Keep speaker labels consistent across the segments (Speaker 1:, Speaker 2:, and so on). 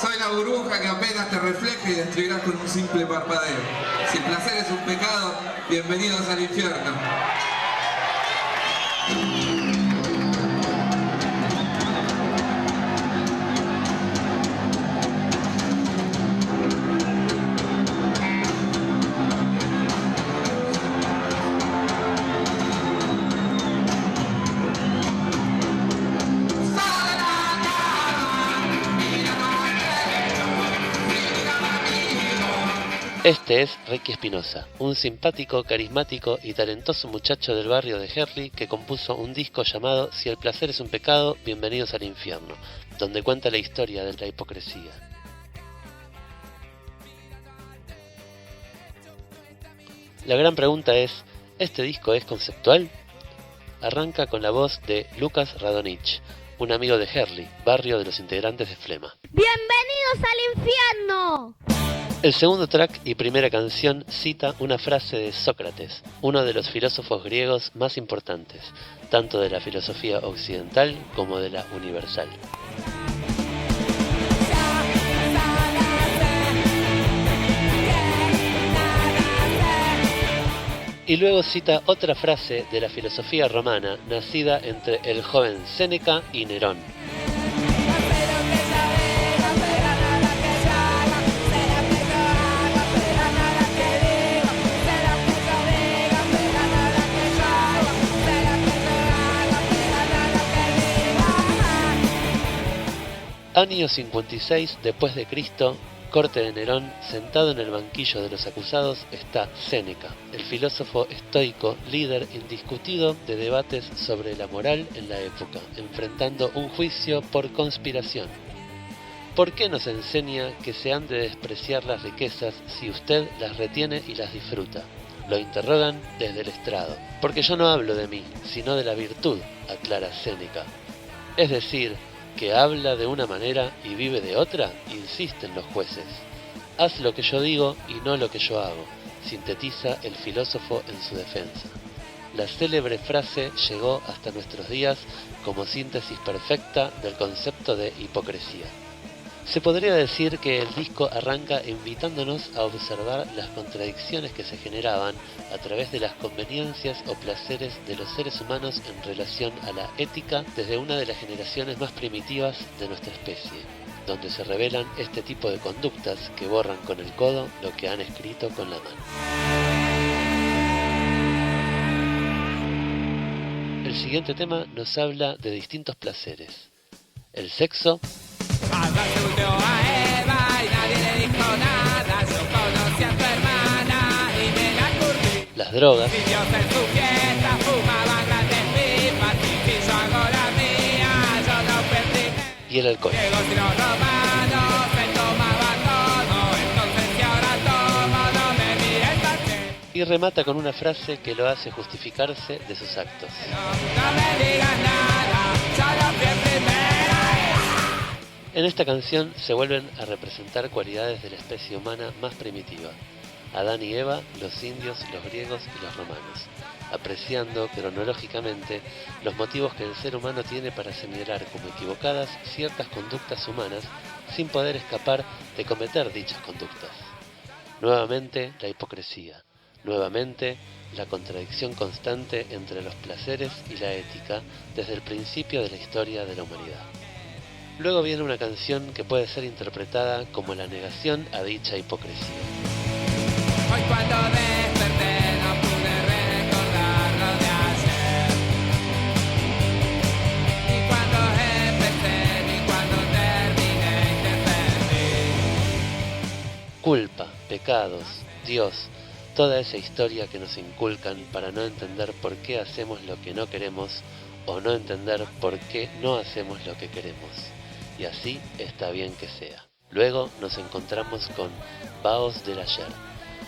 Speaker 1: Soy la burbuja que apenas te refleja y destruirás con un simple parpadeo. Si el placer es un pecado, bienvenidos al infierno.
Speaker 2: Este es Ricky Espinosa, un simpático, carismático y talentoso muchacho del barrio de Herli que compuso un disco llamado Si el placer es un pecado, bienvenidos al infierno, donde cuenta la historia de la hipocresía. La gran pregunta es, ¿este disco es conceptual? Arranca con la voz de Lucas Radonich, un amigo de Herli, barrio de los integrantes de Flema.
Speaker 3: ¡Bienvenidos al infierno!
Speaker 2: El segundo track y primera canción cita una frase de Sócrates, uno de los filósofos griegos más importantes, tanto de la filosofía occidental como de la universal. Y luego cita otra frase de la filosofía romana, nacida entre el joven Séneca y Nerón. Año 56 después de Cristo, corte de Nerón, sentado en el banquillo de los acusados está Séneca, el filósofo estoico, líder indiscutido de debates sobre la moral en la época, enfrentando un juicio por conspiración. ¿Por qué nos enseña que se han de despreciar las riquezas si usted las retiene y las disfruta? Lo interrogan desde el estrado. Porque yo no hablo de mí, sino de la virtud, aclara Séneca. Es decir, que habla de una manera y vive de otra, insisten los jueces. Haz lo que yo digo y no lo que yo hago, sintetiza el filósofo en su defensa. La célebre frase llegó hasta nuestros días como síntesis perfecta del concepto de hipocresía. Se podría decir que el disco arranca invitándonos a observar las contradicciones que se generaban a través de las conveniencias o placeres de los seres humanos en relación a la ética desde una de las generaciones más primitivas de nuestra especie, donde se revelan este tipo de conductas que borran con el codo lo que han escrito con la mano. El siguiente tema nos habla de distintos placeres. El sexo,
Speaker 4: a Eva y nadie le dijo nada. Yo conocí a tu hermana y me la curtí.
Speaker 2: las drogas,
Speaker 4: Y Dios en su fiesta fumaban grandes pipas. Y si yo hago la mía, yo no perdí.
Speaker 2: y el alcohol.
Speaker 4: Griegos y los romanos se tomaban todo. Entonces si ahora tomo, no me mires así.
Speaker 2: Y remata con una frase que lo hace justificarse de sus actos.
Speaker 4: No me digas nada, solo fui en primera.
Speaker 2: En esta canción se vuelven a representar cualidades de la especie humana más primitiva, Adán y Eva, los indios, los griegos y los romanos, apreciando cronológicamente los motivos que el ser humano tiene para señalar como equivocadas ciertas conductas humanas sin poder escapar de cometer dichas conductas. Nuevamente la hipocresía, nuevamente la contradicción constante entre los placeres y la ética desde el principio de la historia de la humanidad. Luego viene una canción que puede ser interpretada como la negación a dicha hipocresía.
Speaker 4: Hoy cuando desperté no pude recordar lo de ayer. Ni cuando empecé, ni cuando terminé, te perdí.
Speaker 2: Culpa, pecados, Dios, toda esa historia que nos inculcan para no entender por qué hacemos lo que no queremos o no entender por qué no hacemos lo que queremos. Y así está bien que sea. Luego nos encontramos con Vaos del Ayer,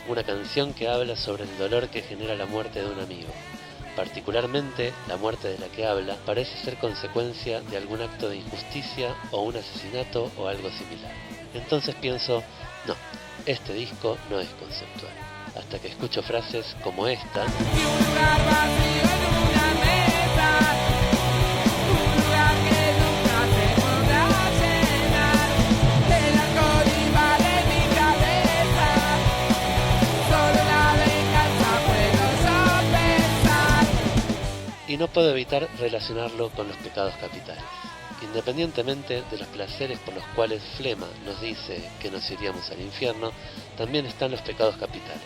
Speaker 2: una canción que habla sobre el dolor que genera la muerte de un amigo. Particularmente, la muerte de la que habla parece ser consecuencia de algún acto de injusticia o un asesinato o algo similar. Entonces pienso, no, este disco no es conceptual. Hasta que escucho frases como esta.
Speaker 4: Y un lugar vacío en una mesa, un lugar que nunca se podrá llenar, de la
Speaker 2: no puedo evitar relacionarlo con los pecados capitales. Independientemente de los placeres por los cuales Flema nos dice que nos iríamos al infierno, también están los pecados capitales: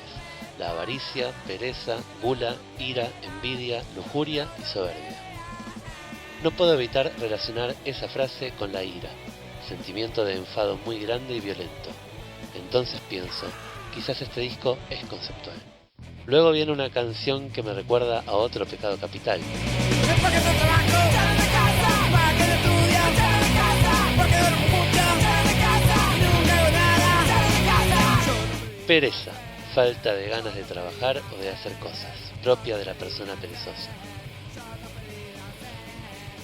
Speaker 2: la avaricia, pereza, gula, ira, envidia, lujuria y soberbia. No puedo evitar relacionar esa frase con la ira, sentimiento de enfado muy grande y violento. Entonces pienso, quizás este disco es conceptual. Luego viene una canción que me recuerda a otro pecado capital. Pereza, falta de ganas de trabajar o de hacer cosas, propia de la persona perezosa.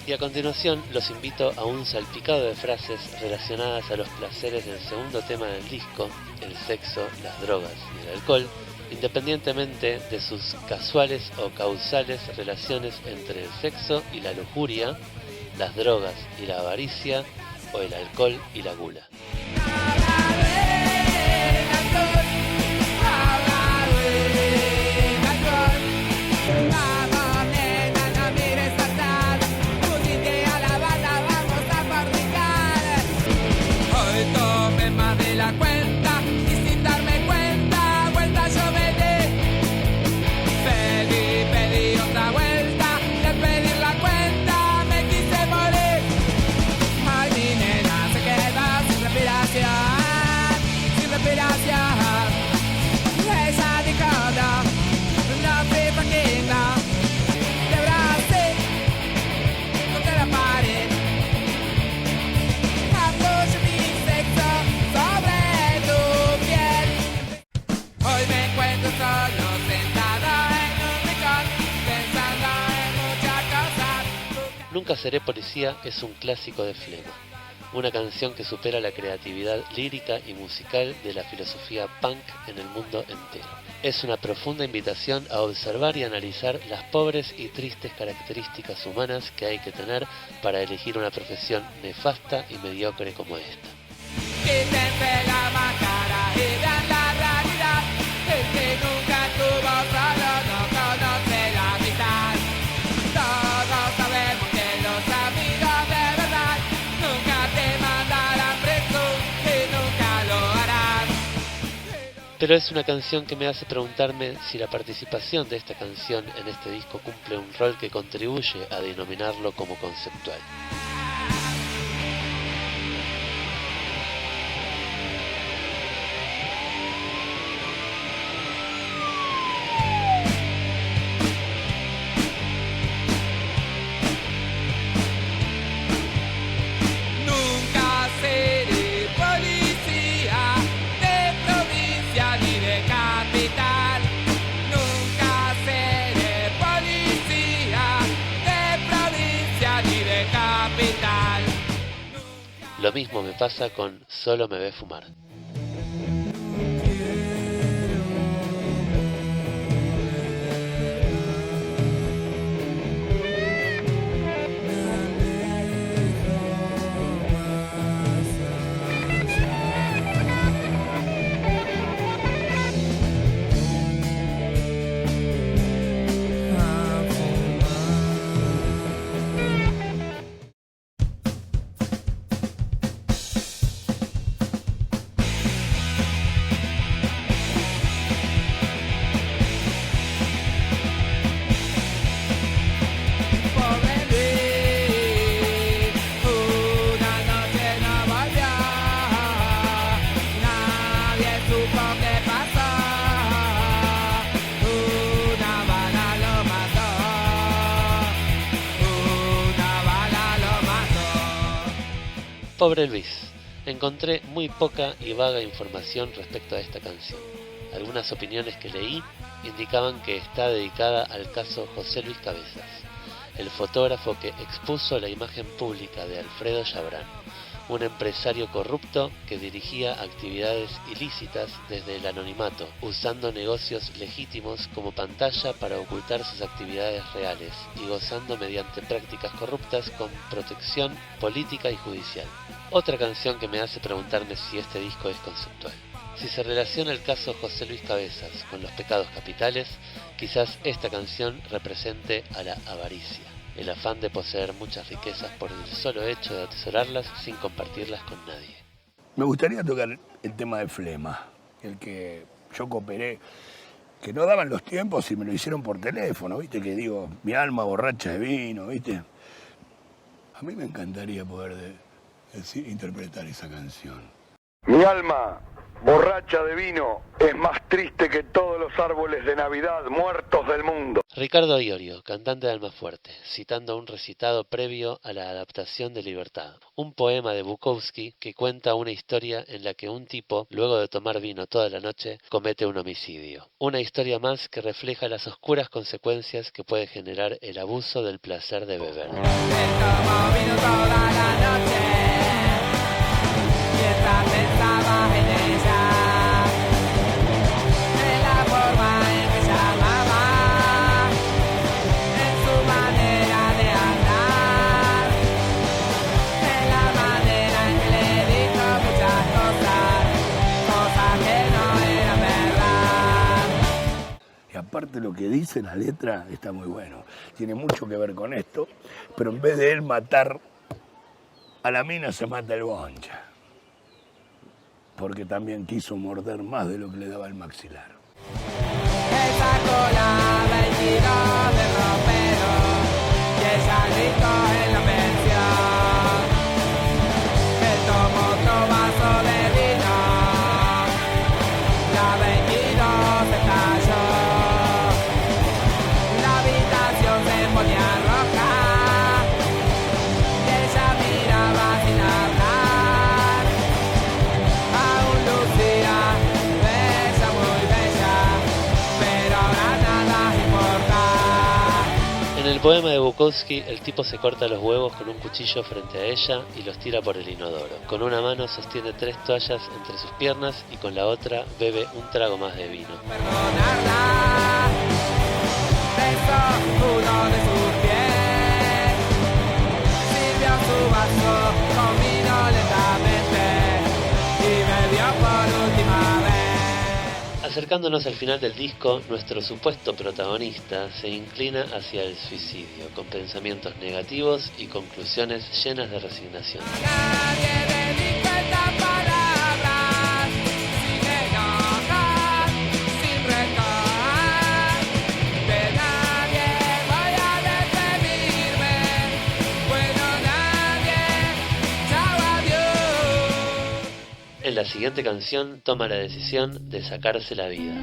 Speaker 2: Y a continuación los invito a un salpicado de frases relacionadas a los placeres del segundo tema del disco, el sexo, las drogas y el alcohol, independientemente de sus casuales o causales relaciones entre el sexo y la lujuria, las drogas y la avaricia, o el alcohol y la gula. Nunca seré policía es un clásico de Flema, una canción que supera la creatividad lírica y musical de la filosofía punk en el mundo entero. Es una profunda invitación a observar y analizar las pobres y tristes características humanas que hay que tener para elegir una profesión nefasta y mediocre como esta.
Speaker 4: Quítense la máscara y vean la realidad. El que nunca estuvo solo no conoce la mitad. Todos sabemos que los amigos de verdad nunca te mandarán preso y nunca lo harán.
Speaker 2: Pero es una canción que me hace preguntarme si la participación de esta canción en este disco cumple un rol que contribuye a denominarlo como conceptual. Lo mismo me pasa con Solo me ve fumar. Pobre Luis, encontré muy poca y vaga información respecto a esta canción. Algunas opiniones que leí indicaban que está dedicada al caso José Luis Cabezas, el fotógrafo que expuso la imagen pública de Alfredo Chabrán, un empresario corrupto que dirigía actividades ilícitas desde el anonimato, usando negocios legítimos como pantalla para ocultar sus actividades reales y gozando mediante prácticas corruptas con protección política y judicial. Otra canción que me hace preguntarme si este disco es conceptual. Si se relaciona el caso José Luis Cabezas con los pecados capitales, quizás esta canción represente a la avaricia, el afán de poseer muchas riquezas por el solo hecho de atesorarlas sin compartirlas con nadie.
Speaker 5: Me gustaría tocar el tema de Flema, el que yo cooperé, que no daban los tiempos y me lo hicieron por teléfono, ¿viste? Que digo, mi alma borracha de vino, ¿viste? A mí me encantaría poder interpretar esa canción. Mi alma borracha de vino es más triste que todos los árboles de Navidad muertos del mundo.
Speaker 2: Ricardo Iorio, cantante de Almafuerte, citando un recitado previo a la adaptación de Libertad, un poema de Bukowski que cuenta una historia en la que un tipo, luego de tomar vino toda la noche, comete un homicidio. Una historia más que refleja las oscuras consecuencias que puede generar el abuso del placer de beber.
Speaker 4: Tomó vino toda la noche, mientras pensaba en ella, en la forma en que llamaba, en su manera de hablar, en la manera en que le dijo muchas cosas que no eran verdad.
Speaker 5: Y aparte lo que dice la letra está muy bueno. Tiene mucho que ver con esto, pero en vez de él matar a la mina, se mata el boncha. Porque también quiso morder más de lo que le daba el maxilar.
Speaker 4: Él sacó la 22 de ropero y ella gritó en la pensión. Él tomó otro vaso de vino, la 22 estalló. La habitación se ponía roja y ella miraba sin hablar. Aún lucía bella, muy bella, pero ahora nada importa.
Speaker 2: En el poema de Bukowski, el tipo se corta los huevos con un cuchillo frente a ella y los tira por el inodoro. Con una mano sostiene 3 toallas entre sus piernas y con la otra bebe un trago más de vino.
Speaker 4: Perdonarla, besó uno de sus pies, sirvió su vaso con vino lentamente y bebió por última vez.
Speaker 2: Acercándonos al final del disco, nuestro supuesto protagonista se inclina hacia el suicidio, con pensamientos negativos y conclusiones llenas de resignación.
Speaker 4: Nadie me dijo estas palabras, sin enojar, sin rencor. De nadie voy a despedirme, bueno nadie, chao adiós.
Speaker 2: En la siguiente canción toma la decisión de sacarse la vida.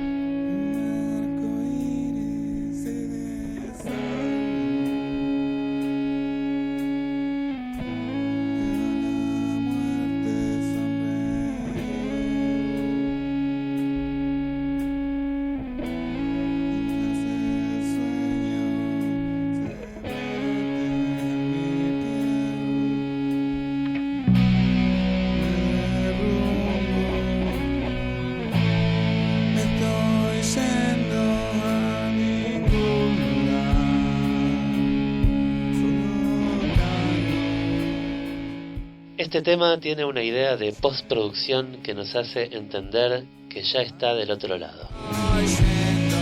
Speaker 2: Este tema tiene una idea de postproducción que nos hace entender que ya está del otro lado.
Speaker 4: Voy yendo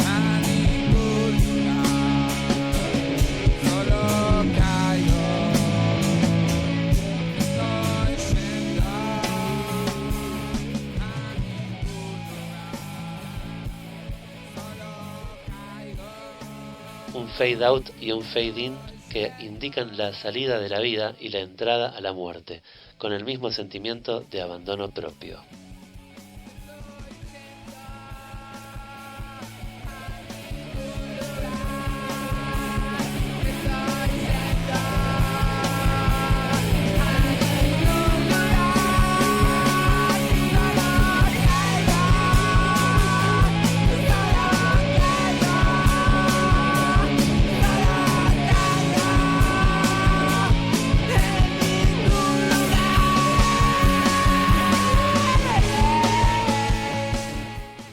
Speaker 4: a ningún lugar, solo caigo. Estoy yendo a ningún lugar, solo caigo.
Speaker 2: Un fade out y un fade in que indican la salida de la vida y la entrada a la muerte, con el mismo sentimiento de abandono propio.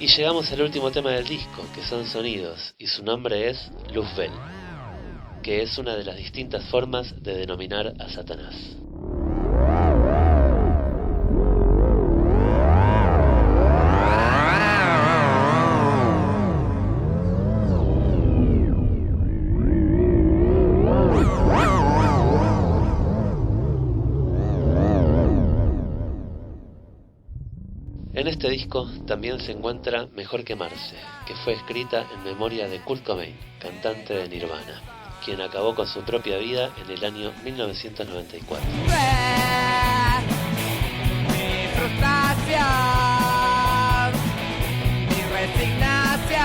Speaker 2: Y llegamos al último tema del disco, que son sonidos, y su nombre es Luzbel, que es una de las distintas formas de denominar a Satanás. En este disco también se encuentra Mejor Quemarse, que fue escrita en memoria de Kurt Cobain, cantante de Nirvana, quien acabó con su propia vida en el año 1994.
Speaker 4: Mi frustración, mi resignación,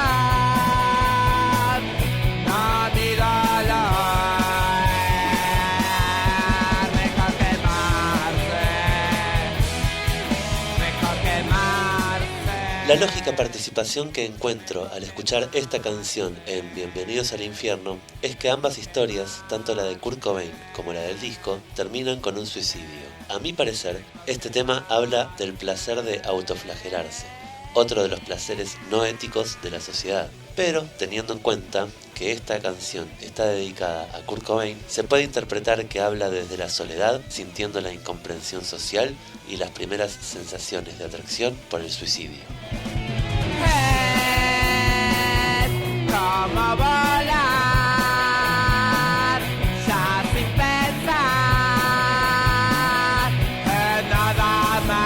Speaker 4: no mi dolor. Mejor quemarse.
Speaker 2: La lógica participación que encuentro al escuchar esta canción en Bienvenidos al Infierno es que ambas historias, tanto la de Kurt Cobain como la del disco, terminan con un suicidio. A mi parecer, este tema habla del placer de autoflagelarse, otro de los placeres no éticos de la sociedad. Pero, teniendo en cuenta que esta canción está dedicada a Kurt Cobain, se puede interpretar que habla desde la soledad, sintiendo la incomprensión social y las primeras sensaciones de atracción por el suicidio.
Speaker 4: Es como volar, ya sin pensar en nada más.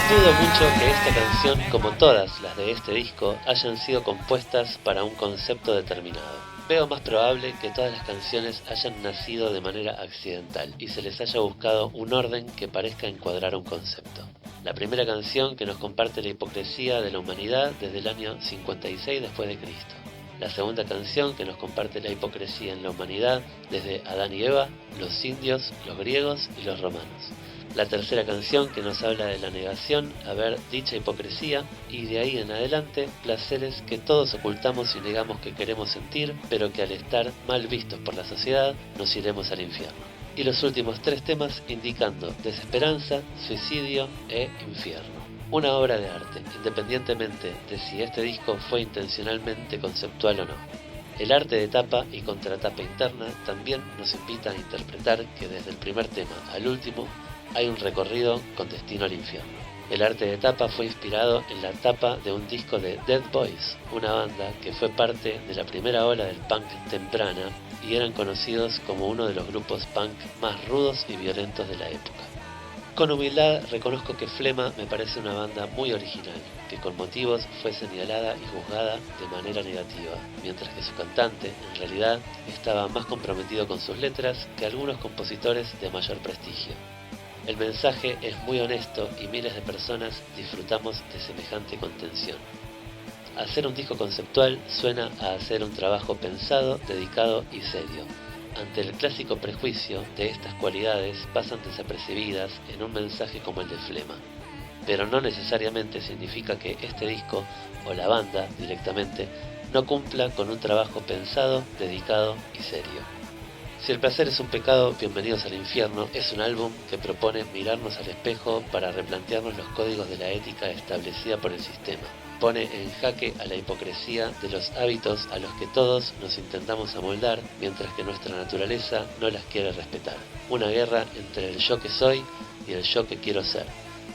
Speaker 2: Dudo mucho que esta canción, como todas las de este disco, hayan sido compuestas para un concepto determinado. Veo más probable que todas las canciones hayan nacido de manera accidental y se les haya buscado un orden que parezca encuadrar un concepto. La primera canción que nos comparte la hipocresía de la humanidad desde el año 56 después de Cristo. La segunda canción que nos comparte la hipocresía en la humanidad desde Adán y Eva, los indios, los griegos y los romanos. La tercera canción que nos habla de la negación a ver dicha hipocresía, y de ahí en adelante placeres que todos ocultamos y negamos que queremos sentir, pero que al estar mal vistos por la sociedad nos iremos al infierno. Y los últimos tres temas indicando desesperanza, suicidio e infierno. Una obra de arte, independientemente de si este disco fue intencionalmente conceptual o no. El arte de tapa y contratapa interna también nos invita a interpretar que desde el primer tema al último hay un recorrido con destino al infierno. El arte de tapa fue inspirado en la tapa de un disco de Dead Boys, una banda que fue parte de la primera ola del punk temprana y eran conocidos como uno de los grupos punk más rudos y violentos de la época. Con humildad reconozco que Flema me parece una banda muy original, que con motivos fue señalada y juzgada de manera negativa, mientras que su cantante, en realidad, estaba más comprometido con sus letras que algunos compositores de mayor prestigio. El mensaje es muy honesto y miles de personas disfrutamos de semejante contención. Hacer un disco conceptual suena a hacer un trabajo pensado, dedicado y serio. Ante el clásico prejuicio de estas cualidades pasan desapercibidas en un mensaje como el de Flema, pero no necesariamente significa que este disco, o la banda directamente, no cumpla con un trabajo pensado, dedicado y serio. Si el placer es un pecado, Bienvenidos al Infierno es un álbum que propone mirarnos al espejo para replantearnos los códigos de la ética establecida por el sistema. Pone en jaque a la hipocresía de los hábitos a los que todos nos intentamos amoldar, mientras que nuestra naturaleza no las quiere respetar. Una guerra entre el yo que soy y el yo que quiero ser,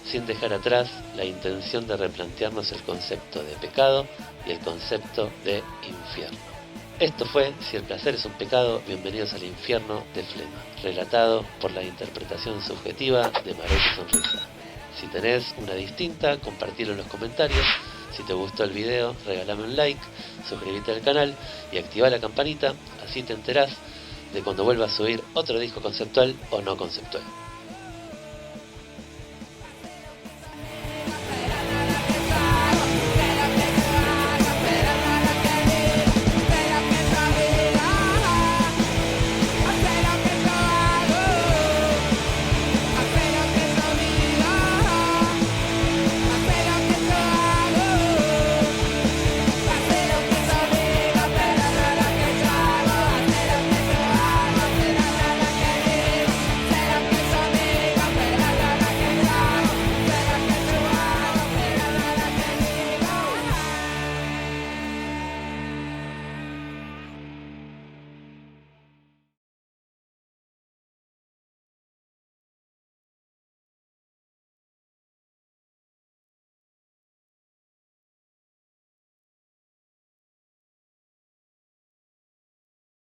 Speaker 2: sin dejar atrás la intención de replantearnos el concepto de pecado y el concepto de infierno. Esto fue Si el placer es un pecado, Bienvenidos al Infierno de Flema, relatado por la interpretación subjetiva de Maroto Sonrisa. Si tenés una distinta, compartilo en los comentarios. Si te gustó el video, regálame un like, suscríbete al canal y activa la campanita, así te enterás de cuando vuelva a subir otro disco conceptual o no conceptual.